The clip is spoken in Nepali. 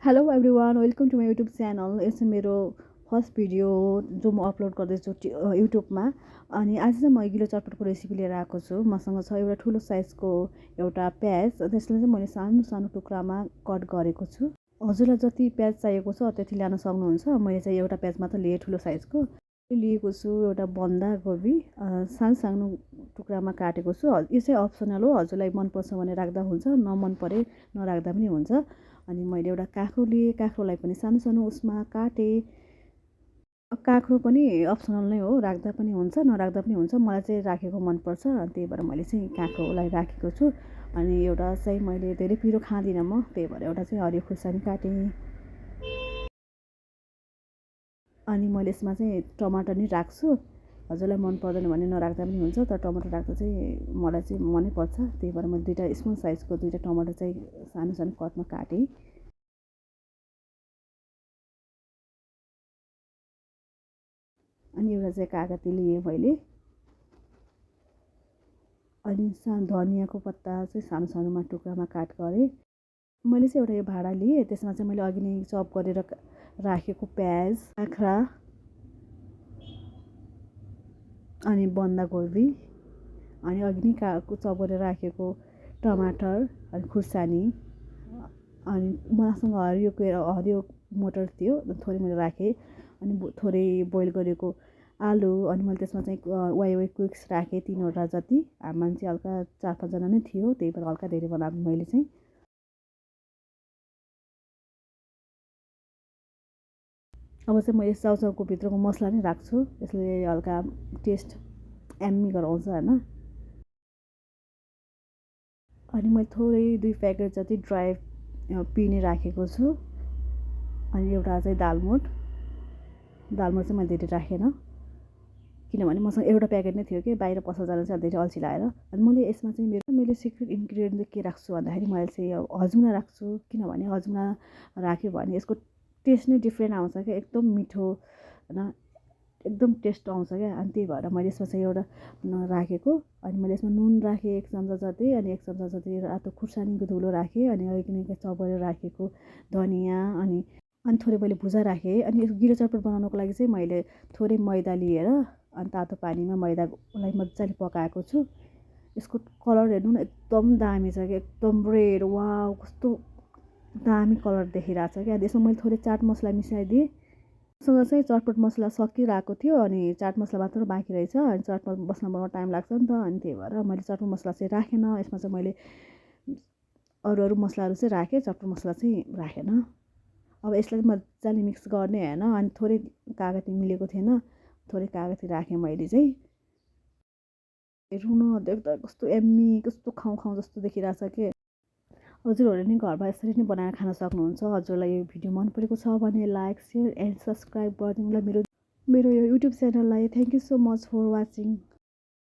Hello everyone welcome to my YouTube channel. यो चाहिँ मेरो फर्स्ट भिडियो हो जो म अपलोड गर्दैछु युट्युबमा। अनि आज चाहिँ म गिलो चटपटको रेसिपी लिएर आएको छु। मसँग छ एउटा ठुलो साइजको एउटा प्याज, त्यसलाई चाहिँ मैले सानो सानो टुक्रामा कट गरेको छु। हजुरलाई जति प्याज चाहिएको छ त्यति ल्याउन सक्नुहुन्छ। मैले चाहिँ एउटा प्याज मात्र लिएँ, ठुलो साइजको लिएको छु। एउटा बन्दाकोपी सानो सानो टुक्रामा काटेको छु। यो चाहिँ अप्सनल हो, हजुरलाई मनपर्छ भने राख्दा हुन्छ, नमन परे नराख्दा पनि हुन्छ। अनि मैले एउटा काँक्रो लिएँ, काँक्रोलाई पनि सानो सानो उसमा काटेँ। काँक्रो पनि अप्सनल नै हो, राख्दा पनि हुन्छ नराख्दा पनि हुन्छ। मलाई चाहिँ राखेको मनपर्छ, त्यही भएर मैले चाहिँ काँक्रोलाई राखेको छु। अनि एउटा चाहिँ मैले धेरै पिरो खाँदिनँ म, त्यही भएर एउटा चाहिँ हरियो खुर्सानी काटेँ। अनि मैले यसमा चाहिँ टमाटर नै राख्छु। हजुरलाई मन पर्दैन भने नराख्दा पनि हुन्छ, तर टमाटर राख्दा चाहिँ मलाई चाहिँ मनै पर्छ। त्यही भएर मैले दुईवटा स्मल साइजको दुईवटा टमाटर चाहिँ सानो सानो कटमा काटेँ। अनि एउटा चाहिँ कागती लिएँ मैले। अनि धनियाँको पत्ता चाहिँ सानो सानोमा टुक्रामा काट गरेँ। मैले चाहिँ एउटा यो भाँडा लिएँ, त्यसमा चाहिँ मैले अघि नै चप गरेर राखेको प्याज, काँक्रा अनि बन्दाकोपी, अनि अघि नै चप गरेर राखेको टमाटर अनि खुर्सानी, अनि मसँग हरियो मटर थियो, थोरै मैले राखेँ। अनि थोरै बोइल गरेको आलु, अनि मैले त्यसमा चाहिँ वाइ क्विक्स राखेँ 3वटा जति। मान्छे हल्का 4-5जना नै थियो, त्यही भएर हल्का धेरै बनाएको मैले चाहिँ। अब चाहिँ मैले चाउचाउको भित्रको मसला नै राख्छु, यसले हल्का टेस्ट एम्मी गराउँछ होइन। अनि मैले थोरै 2 प्याकेट जति ड्राई पिने राखेको छु। अनि एउटा चाहिँ दालमोठ चाहिँ मैले धेरै राखेन, किनभने मसँग एउटा प्याकेट नै थियो कि बाहिर पसल जान चाहिँ धेरै अल्छी लागेर। अनि मैले यसमा चाहिँ मैले सिक्रेट इन्ग्रिडियन्ट चाहिँ के राख्छु भन्दाखेरि मैले चाहिँ हजमोला राख्छु, किनभने हजमोला राख्यो भने यसको टेस्ट नै डिफ्रेन्ट आउँछ क्या, एकदम मिठो होइन, एकदम टेस्ट आउँछ क्या। अनि त्यही भएर मैले यसमा चाहिँ एउटा राखेको। अनि मैले यसमा नुन राखेँ 1 चम्चा जति, अनि 1 चम्चा जति रातो खुर्सानीको धुलो राखेँ, अनि अघि चप गरेर राखेको धनियाँ, अनि थोरै मैले भुजा राखेँ। अनि यो गिलो चटपट बनाउनको लागि चाहिँ मैले थोरै मैदा लिएर अनि तातो पानीमा मैदालाई मजाले पकाएको छु। यसको कलर हेर्नु न, एकदम दामी छ क्या, एकदम रेड, वाउ कस्तो दामी कलर देखिरहेको छ क्या। यसमा मैले थोरै चाट मसला मिसाइदिएँ। सँग चाहिँ चटपट मसला सकिरहेको थियो, अनि चाट मसला मात्र बाँकी रहेछ। अनि चाट मसला बनाउन टाइम लाग्छ नि त, अनि त्यही भएर मैले चटपट मसला चाहिँ राखेन। यसमा चाहिँ मैले अरू अरू मसलाहरू चाहिँ राखेँ, चटपट मसला चाहिँ राखेन। अब यसलाई मजाले मिक्स गर्ने होइन। अनि थोरै कागती मिलेको थिएन, थोरै कागती राखेँ मैले चाहिँ। हेर्नु न, देख्दा कस्तो एम्मी, कस्तो खाउँ खाउँ जस्तो देखिरहेछ कि। हजुरहरूले नि घरमा यसरी नै बनाएर खान सक्नुहुन्छ। हजुरलाई यो भिडियो मन परेको छ भने लाइक, सेयर एन्ड सब्सक्राइब गरिदिनुलाई मेरो यो युट्युब च्यानललाई। Thank you so much for watching.